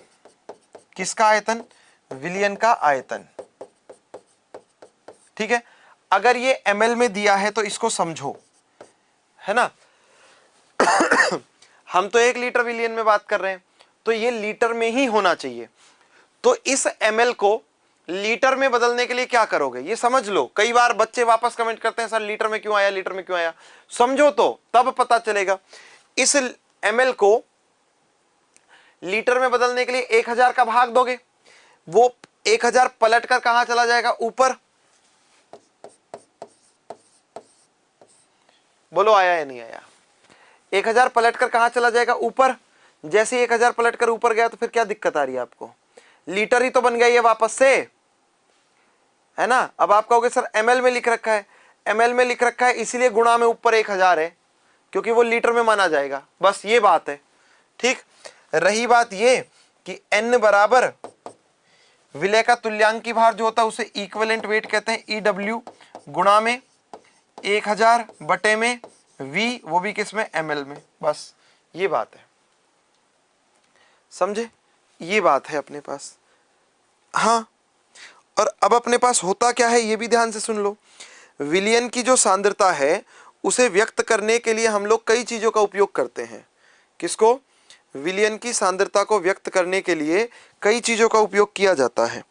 किसका आयतन? विलयन का आयतन। ठीक है। अगर ये ml में दिया है तो इसको समझो, है ना। हम तो 1 लीटर विलयन में बात कर रहे हैं, तो ये लीटर में ही होना चाहिए। तो इस ml को लीटर में बदलने के लिए क्या करोगे ये समझ लो। कई बार बच्चे वापस कमेंट करते हैं, सर लीटर में क्यों आया, लीटर में क्यों आया। समझो तो तब पता चलेगा। इस ml को लीटर में बदलने के लिए 1000 का भाग दोगे, वो 1000 पलट कर कहां चला जाएगा? ऊपर। बोलो आया या नहीं आया? 1000 पलट कर कहां चला जाएगा? ऊपर। जैसे 1000 पलट कर ऊपर गया तो फिर क्या दिक्कत आ रही है आपको? लीटर ही तो बन गया ये वापस से, है ना। अब आप कहोगे सर ml में लिख रखा है, ml में लिख रखा है इसीलिए गुणा में ऊपर 1000 है, क्योंकि वो लीटर में माना जाएगा। बस ये बात है। ठीक। रही बात ये कि n बराबर विलय का तुल्यांकी भार जो होता है उसे इक्विवेलेंट वेट कहते हैं, EW, गुणा में 1000 बटे में v, वो भी किस में? ml में। बस ये बात है, समझे। ये बात है अपने पास। हाँ, और अब अपने पास होता क्या है ये भी ध्यान से सुन लो। विलयन की जो सांद्रता है उसे व्यक्त करने के लिए हम लोग कई चीजों का उपयोग करते हैं। किसको? विलयन की सांद्रता को व्यक्त करने के लिए कई चीजों का उपयोग किया जाता है।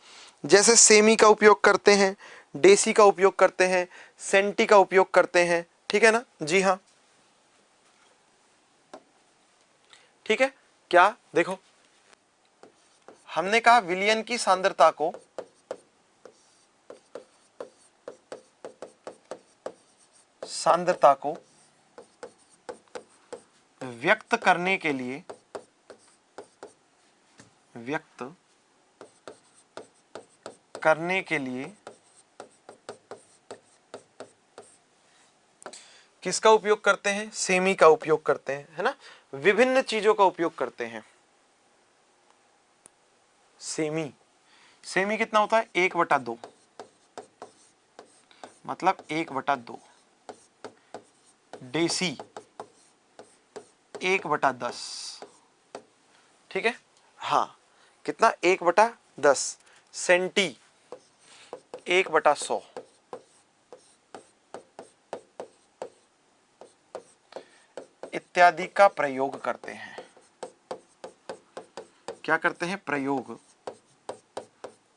जैसे सेमी का उपयोग करते हैं, डेसी का उपयोग करते हैं, सेंटी का उपयोग करते हैं। ठीक है ना? जी हाँ, ठीक है। क्या देखो, हमने कहा विलयन की सांद्रता को व्यक्त करने के लिए किसका उपयोग करते हैं? सेमी का उपयोग करते हैं, है ना। विभिन्न चीजों का उपयोग करते हैं। सेमी कितना होता है? 1/2, मतलब 1/2। डेसी 1/10। ठीक है। हाँ, कितना? 1/10। सेंटी 1/100। इत्यादि का प्रयोग करते हैं। क्या करते हैं? प्रयोग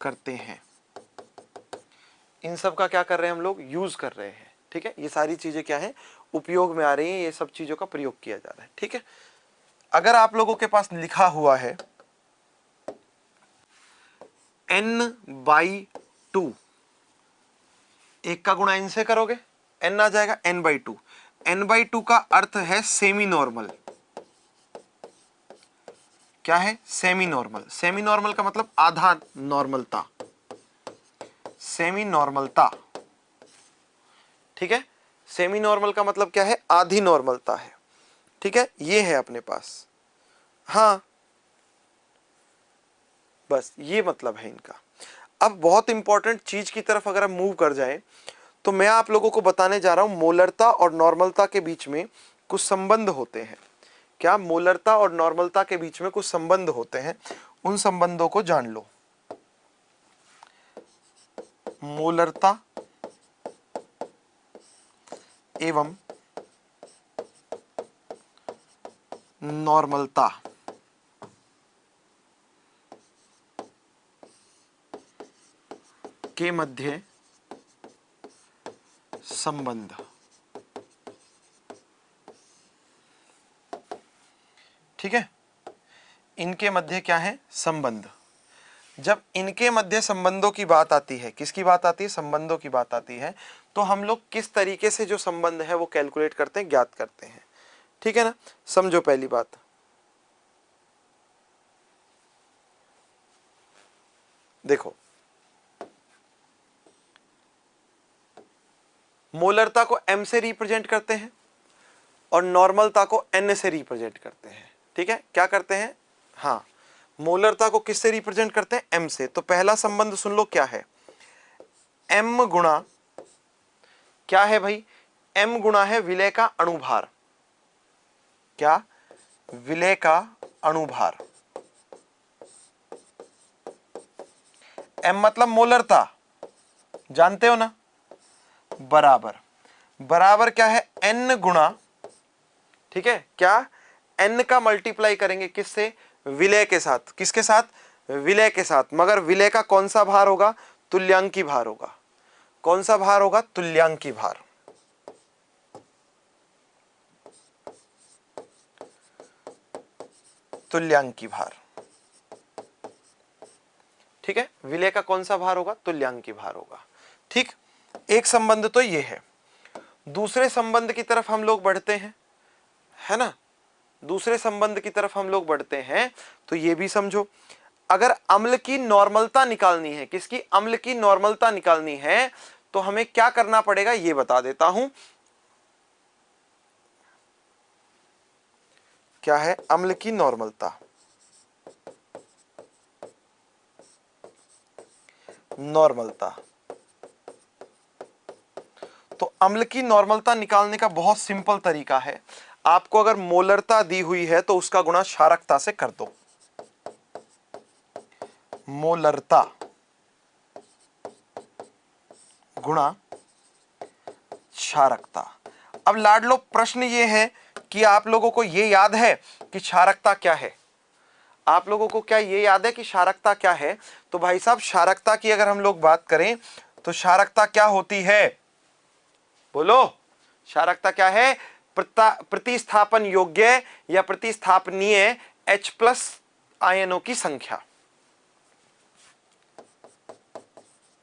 करते हैं। इन सब का क्या कर रहे हैं हम लोग? यूज कर रहे हैं। ठीक है। ये सारी चीजें क्या है? उपयोग में आ रही हैं। ये सब चीजों का प्रयोग किया जा रहा है। ठीक है। अगर आप लोगों के पास लिखा हुआ है n/2, 1 का गुणा n से करोगे n आ जाएगा n/2। n/2 का अर्थ है सेमी नॉर्मल। क्या है? Semi normal. सेमी नॉर्मल का मतलब आधा नॉर्मलता, सेमी नॉर्मलता, ठीक है। सेमी नॉर्मल का मतलब क्या है? आधी नॉर्मलता है, ठीक है, ये है अपने पास। हाँ, बस ये मतलब है इनका। अब बहुत इंपॉर्टेंट चीज की तरफ अगर हम मूव कर जाएं तो मैं आप लोगों को बताने जा रहा हूं मोलरता और नॉर्मलता के बीच में कुछ संबंध होते हैं। क्या? मोलरता और नॉर्मलता के बीच में कुछ संबंध होते हैं, उन संबंधों को जान लो। मोलरता एवं नॉर्मलता के मध्य संबंध, ठीक है। इनके मध्य क्या है? संबंध। जब इनके मध्य संबंधों की बात आती है, किसकी बात आती है? संबंधों की बात आती है, तो हम लोग किस तरीके से जो संबंध है वो कैलकुलेट करते हैं, ज्ञात करते हैं, ठीक है ना। समझो पहली बात, देखो मोलरता को m से रिप्रेजेंट करते हैं और नॉर्मलता को n से रिप्रेजेंट करते हैं, ठीक है। क्या करते हैं? हाँ, मोलरता को किससे रिप्रेजेंट करते हैं? m से। तो पहला संबंध सुन लो, क्या है? m गुणा, क्या है भाई? m गुणा है विलय का अणुभार। क्या? विलय का अणुभार। m मतलब मोलरता, जानते हो ना, बराबर, बराबर क्या है? n गुणा, ठीक है, क्या? n का मल्टीप्लाई करेंगे किससे? विलय के साथ। किसके साथ? विलय के साथ। मगर विलय का कौन सा भार होगा? तुल्यांकी भार होगा। कौन सा भार होगा? तुल्यांकी भार। तुल्यांकी भार, ठीक है। विलय का कौन सा भार होगा? तुल्यांकी भार होगा, ठीक। एक संबंध तो ये है। दूसरे संबंध की तरफ हम लोग बढ़ते हैं, है ना। दूसरे संबंध की तरफ हम लोग बढ़ते हैं तो ये भी समझो, अगर अम्ल की नॉर्मलता निकालनी है, किसकी? अम्ल की नॉर्मलता निकालनी है, तो हमें क्या करना पड़ेगा ये बता देता हूं। क्या है? अम्ल की नॉर्मलता, नॉर्मलता। तो अम्ल की नॉर्मलता निकालने का बहुत सिंपल तरीका है। आपको अगर मोलरता दी हुई है तो उसका गुणा क्षारकता से कर दो। मोलरता गुणा क्षारकता। अब लाडलो प्रश्न ये है कि आप लोगों को ये याद है कि क्षारकता क्या है? आप लोगों को क्या ये याद है कि क्षारकता क्या है? तो भाई साहब, क्षारकता की अगर हम लोग बात करें तो क्षारकता क्या होती है? बोलो, क्षारकता क्या है? प्रतिस्थापन योग्य या प्रतिस्थापनीय H+ आयनों की संख्या।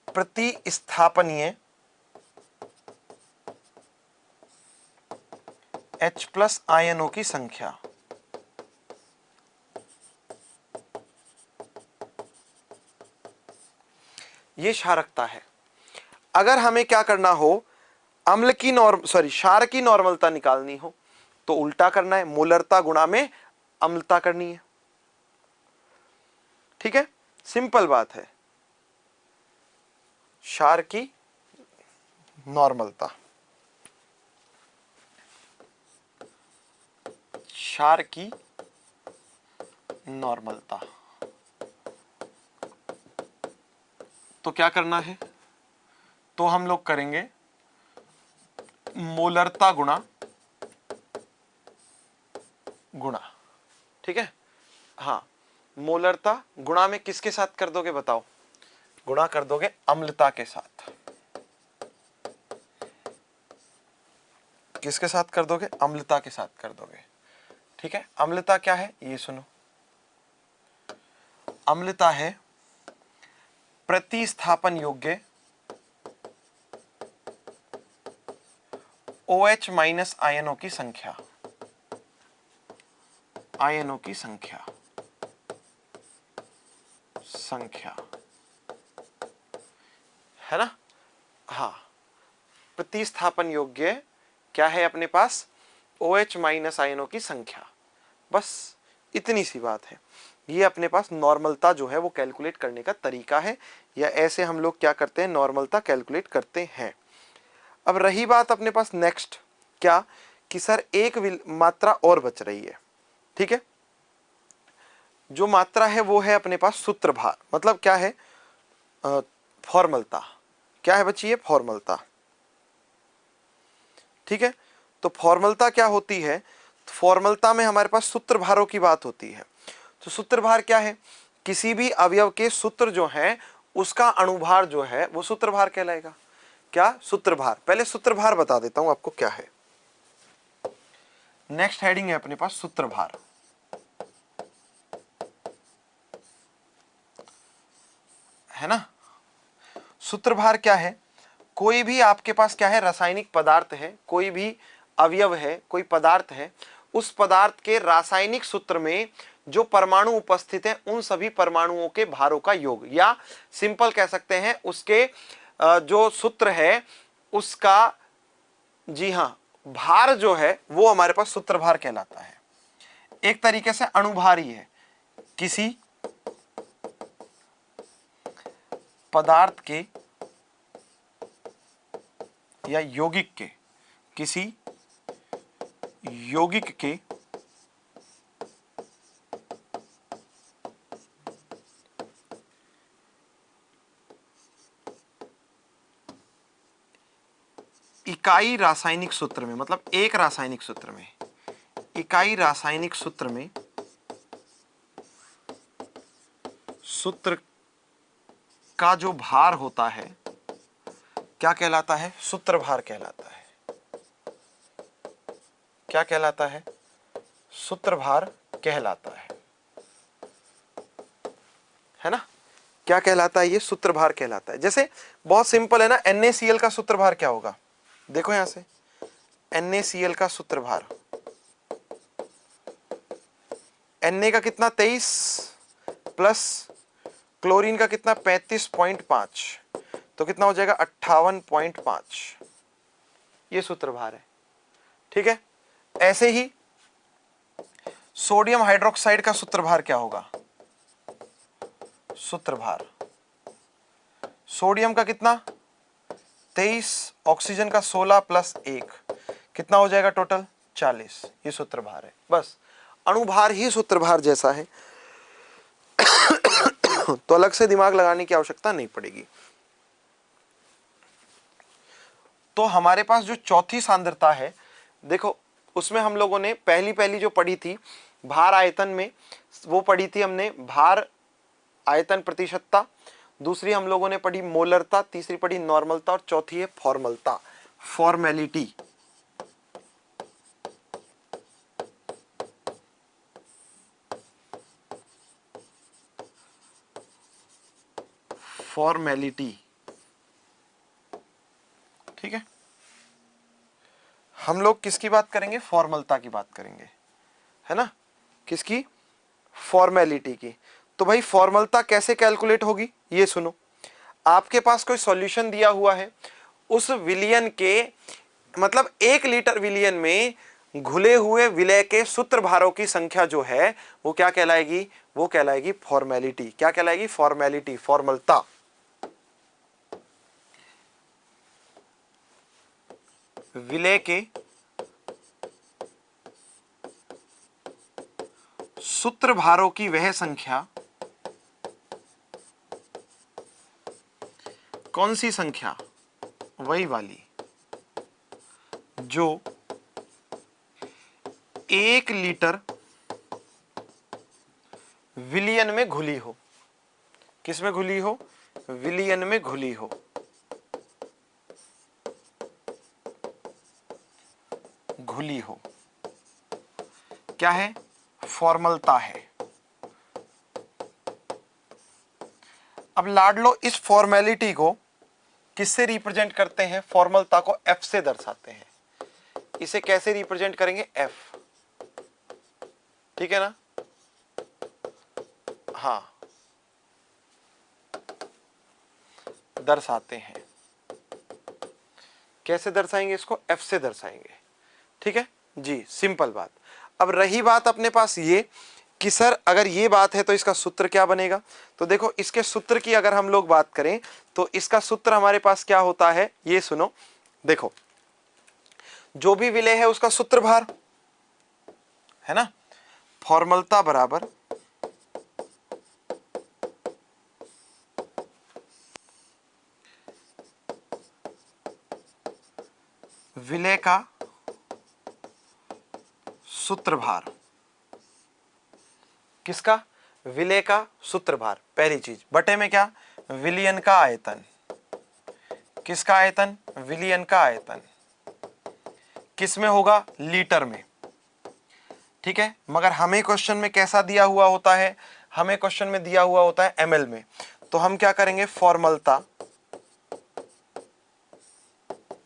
प्रतिस्थापनीय H+ आयनों की संख्या। ये क्षारकता है। अगर हमें क्या करना हो, अम्ल की क्षार की नॉर्मलता निकालनी हो तो उल्टा करना है, मोलरता गुणा में अम्लता करनी है, ठीक है। सिंपल बात है। क्षार की नॉर्मलता, क्षार की नॉर्मलता, तो क्या करना है? तो हम लोग करेंगे मोलरता गुणा गुणा, ठीक है। हाँ, मोलरता गुणा में किसके साथ कर दोगे बताओ? गुणा कर दोगे अम्लता के साथ। किसके साथ कर दोगे? अम्लता के साथ कर दोगे, ठीक है। अम्लता क्या है ये सुनो। अम्लता है प्रतिस्थापन योग्य OH- आयनों की संख्या, आयनों की संख्या। संख्या, है ना। हाँ, प्रतिस्थापन योग्य क्या है अपने पास, OH माइनस आयनों की संख्या। बस इतनी सी बात है। ये अपने पास नॉर्मलता जो है वो कैलकुलेट करने का तरीका है, या ऐसे हम लोग क्या करते हैं, नॉर्मलता कैलकुलेट करते हैं। अब रही बात अपने पास नेक्स्ट क्या, कि सर एक मात्रा और बच रही है। ठीक है, जो मात्रा है वो है अपने पास सूत्रभार, मतलब क्या है, फॉर्मलता। क्या है बच्ची, ये फॉर्मलता। ठीक है, तो फॉर्मलता क्या होती है, फॉर्मलता में हमारे पास सूत्रभारों की बात होती है। तो सूत्रभार क्या है, किसी भी अवयव के सूत्र जो है उसका अणुभार जो है वो सूत्रभार कहलाएगा। क्या, सूत्रभार। पहले सूत्रभार बता देता हूं आपको क्या है। नेक्स्ट हेडिंग है अपने पास सूत्रभार, है ना। सूत्रभार क्या है, कोई भी आपके पास क्या है, रासायनिक पदार्थ है, कोई भी अवयव है, कोई पदार्थ है, उस पदार्थ के रासायनिक सूत्र में जो परमाणु उपस्थित हैं उन सभी परमाणुओं के भारों का योग, या सिंपल कह सकते हैं उसके जो सूत्र है उसका, जी हां, भार जो है वो हमारे पास सूत्रभार कहलाता है। एक तरीके से अणुभार ही है, किसी पदार्थ के या यौगिक के, किसी यौगिक के इकाई रासायनिक सूत्र में, मतलब एक रासायनिक सूत्र में, इकाई रासायनिक सूत्र में सूत्र का जो भार होता है क्या कहलाता है, सूत्रभार कहलाता है। क्या कहलाता है, सूत्रभार कहलाता है ना। क्या कहलाता है, ये सूत्रभार कहलाता है। जैसे बहुत सिंपल है ना, NaCl का सूत्रभार क्या होगा, देखो यहां से, NaCl का सूत्रभार, Na का कितना 23 प्लस क्लोरीन का कितना 35.5, तो कितना हो जाएगा 58.5, ये सूत्रभार है। ठीक है, ऐसे ही सोडियम हाइड्रोक्साइड का सूत्रभार क्या होगा, सूत्रभार, सोडियम का कितना 23, ऑक्सीजन का 16 प्लस 1, कितना हो जाएगा टोटल 40, ये सूत्रभार है। बस अणुभार ही सूत्रभार जैसा है, तो अलग से दिमाग लगाने की आवश्यकता नहीं पड़ेगी। तो हमारे पास जो चौथी सांद्रता है, देखो उसमें हम लोगों ने पहली जो पढ़ी थी भार आयतन में, वो पढ़ी थी हमने भार आयतन प्रतिशतता, दूसरी हम लोगों ने पढ़ी मोलरता, तीसरी पढ़ी नॉर्मलता, और चौथी है फॉर्मलता, फॉर्मेलिटी। फॉर्मेलिटी, ठीक है। हम लोग किसकी बात करेंगे, फॉर्मलता की बात करेंगे, है ना, किसकी, फॉर्मेलिटी की। तो भाई फॉर्मलता कैसे कैलकुलेट होगी, ये सुनो। आपके पास कोई सॉल्यूशन दिया हुआ है, उस विलयन के, मतलब 1 लीटर विलयन में घुले हुए विलय के सूत्रभारों की संख्या जो है वो क्या कहलाएगी, वो कहलाएगी फॉर्मेलिटी। क्या कहलाएगी, फॉर्मेलिटी, फॉर्मलता। विलय के सूत्रभारों की वह संख्या, कौन सी संख्या, वही वाली जो 1 लीटर विलयन में घुली हो। किस में घुली हो, विलयन में घुली हो। घुली हो क्या है, फॉर्मलता है। अब लाडलो इस फॉर्मेलिटी को किससे रिप्रेजेंट करते हैं, फॉर्मलता को F से दर्शाते हैं। इसे कैसे रिप्रेजेंट करेंगे, F, ठीक है ना। हाँ, दर्शाते हैं। कैसे दर्शाएंगे इसको? एफ से दर्शाएंगे। ठीक है जी, सिंपल बात। अब रही बात अपने पास ये कि सर अगर ये बात है तो इसका सूत्र क्या बनेगा? तो देखो इसके सूत्र की अगर हम लोग बात करें तो इसका सूत्र हमारे पास क्या होता है, ये सुनो। देखो जो भी विलेय है उसका सूत्र भार है ना, फॉर्मलता बराबर विलेय का सूत्र भार। किसका? विलेय का सूत्र भार। पहली चीज बटे में क्या? विलयन का आयतन। किसका आयतन? विलयन का आयतन। किस में होगा? लीटर में। ठीक है, मगर हमें क्वेश्चन में कैसा दिया हुआ होता है? हमें क्वेश्चन में दिया हुआ होता है एमएल में। तो हम क्या करेंगे? फॉर्मलता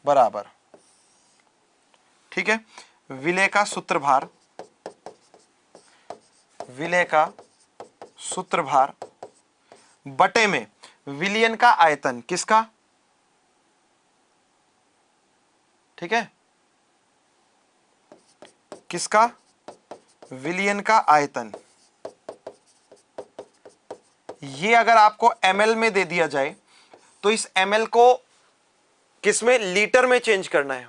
बराबर, ठीक है, विलेय का सूत्रभार, विलेय का सूत्रभार बटे में विलयन का आयतन। किसका? ठीक है, किसका? विलयन का आयतन। ये अगर आपको एमएल में दे दिया जाए तो इस एमएल को किस में? लीटर में चेंज करना है।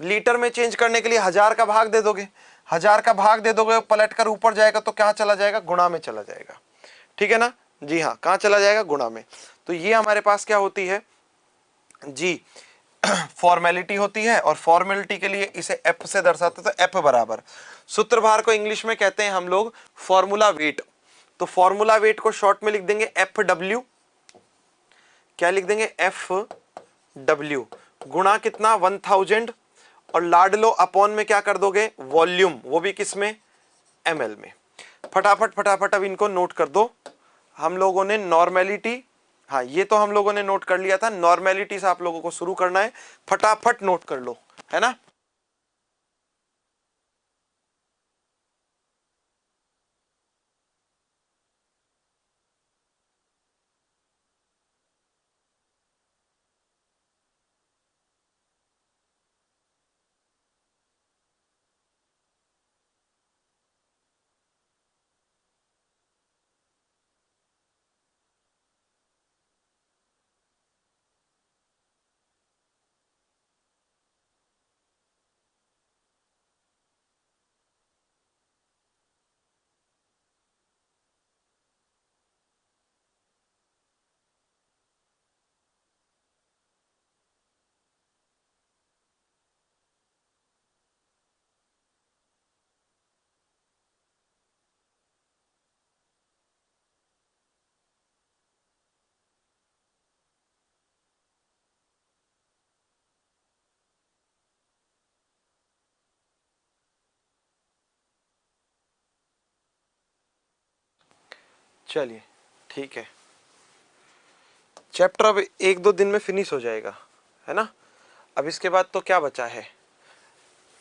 लीटर में चेंज करने के लिए 1000 का भाग दे दोगे, 1000 का भाग दे दोगे, पलट कर ऊपर जाएगा तो कहां चला जाएगा? गुणा में चला जाएगा। ठीक है ना जी, हाँ, कहां चला जाएगा? गुणा में। तो ये हमारे पास क्या होती है जी? फॉर्मेलिटी होती है, और फॉर्मेलिटी के लिए इसे एफ से दर्शाते, तो एफ बराबर सूत्रभार को इंग्लिश में कहते हैं हम लोग फॉर्मूला वेट। तो फॉर्मूला वेट को शॉर्ट में लिख देंगे एफ डब्ल्यू। क्या लिख देंगे? एफ डब्ल्यू गुणा कितना? 1000, और लाड लो अपॉन में क्या कर दोगे? वॉल्यूम, वो भी किस में? एमएल में। फटाफट फटाफट अब इनको नोट कर दो। हम लोगों ने नॉर्मेलिटी, हाँ ये तो हम लोगों ने नोट कर लिया था, नॉर्मेलिटी से आप लोगों को शुरू करना है। फटाफट नोट कर लो, है ना। चलिए ठीक है, चैप्टर अब 1-2 दिन में फिनिश हो जाएगा, है ना। अब इसके बाद तो क्या बचा है?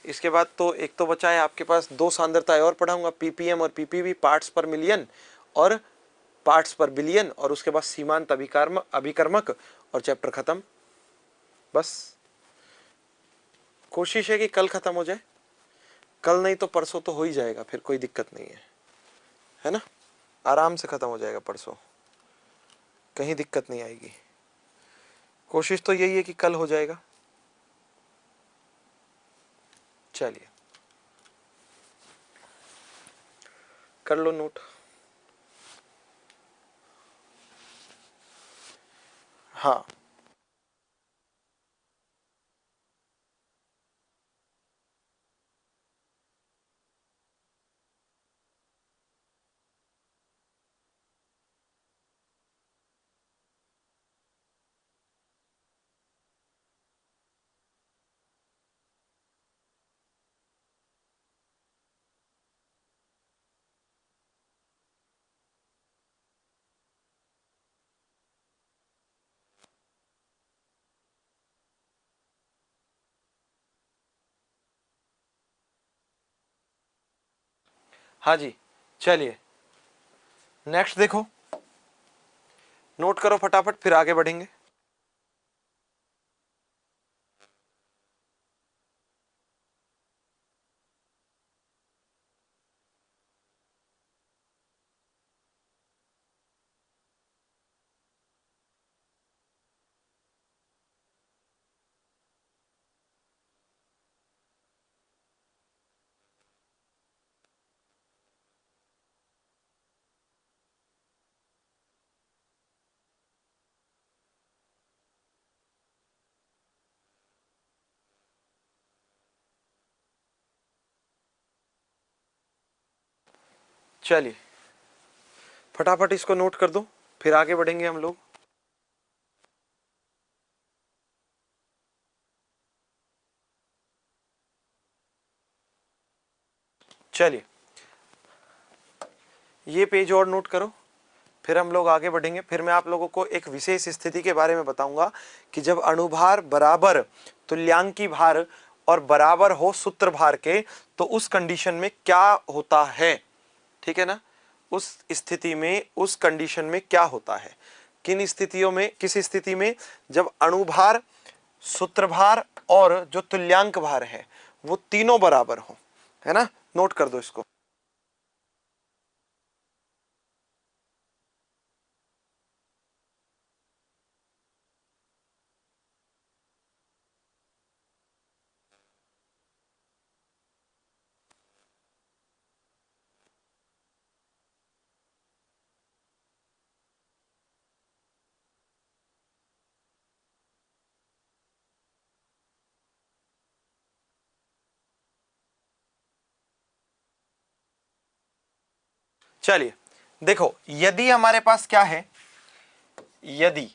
इसके बाद तो एक तो बचा है आपके पास 2 सांद्रताएं और पढ़ाऊंगा, पीपीएम और पीपीवी, पार्ट्स पर मिलियन और पार्ट्स पर बिलियन, और उसके बाद सीमांत अभिकर्मक, और चैप्टर खत्म। बस कोशिश है कि कल खत्म हो जाए, कल नहीं तो परसों तो हो ही जाएगा, फिर कोई दिक्कत नहीं है ना। आराम से खत्म हो जाएगा परसों, कहीं दिक्कत नहीं आएगी। कोशिश तो यही है कि कल हो जाएगा। चलिए कर लो नोट। हाँ हाँ जी, चलिए नेक्स्ट देखो, नोट करो फटाफट, फिर आगे बढ़ेंगे। चलिए फटाफट इसको नोट कर दो, फिर आगे बढ़ेंगे हम लोग। चलिए ये पेज और नोट करो, फिर हम लोग आगे बढ़ेंगे। फिर मैं आप लोगों को एक विशेष स्थिति के बारे में बताऊंगा कि जब अणुभार बराबर तुल्यांकी भार और बराबर हो सूत्र भार के, तो उस कंडीशन में क्या होता है। ठीक है ना, उस स्थिति में, उस कंडीशन में क्या होता है, किन स्थितियों में, किस स्थिति में, जब अणुभार, सूत्रभार और जो तुल्यांक भार है वो तीनों बराबर हो, है ना। नोट कर दो इसको। चलिए देखो, यदि हमारे पास क्या है, यदि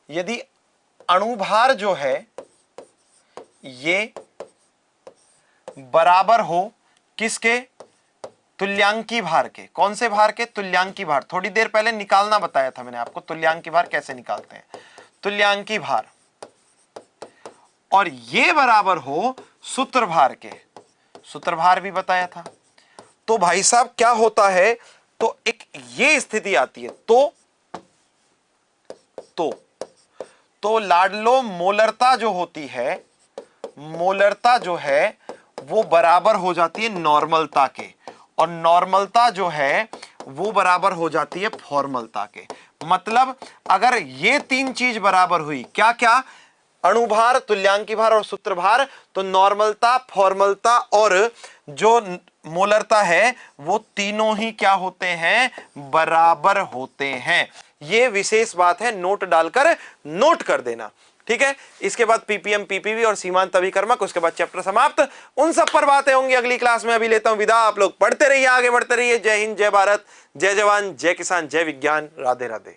यदि अणुभार जो है ये बराबर हो किसके, तुल्यांकी भार के। कौन से भार के, तुल्यांकी भार। थोड़ी देर पहले निकालना बताया था मैंने आपको, तुल्यांकी भार कैसे निकालते हैं, तुल्यांकी भार, और ये बराबर हो सूत्रभार के, सूत्रभार भी बताया था। तो भाई साहब क्या होता है, तो एक ये स्थिति आती है, तो लाडलो मोलरता जो होती है, मोलरता जो है वो बराबर हो जाती है नॉर्मलता के, और नॉर्मलता जो है वो बराबर हो जाती है फॉर्मलता के। मतलब अगर ये तीन चीज बराबर हुई, क्या क्या, अणुभार, तुल्यांकी भार और सूत्रभार, तो नॉर्मलता, फॉर्मलता और जो मोलरता है वो तीनों ही क्या होते हैं, बराबर होते हैं। ये विशेष बात है, नोट डालकर नोट कर देना। ठीक है, इसके बाद पीपीएम, पीपीवी और सीमांत अभिकर्मक, उसके बाद चैप्टर समाप्त। उन सब पर बातें होंगी अगली क्लास में। अभी लेता हूं विदा, आप लोग पढ़ते रहिए, आगे बढ़ते रहिए। जय हिंद, जय भारत, जय जवान, जय किसान, जय विज्ञान, राधे राधे।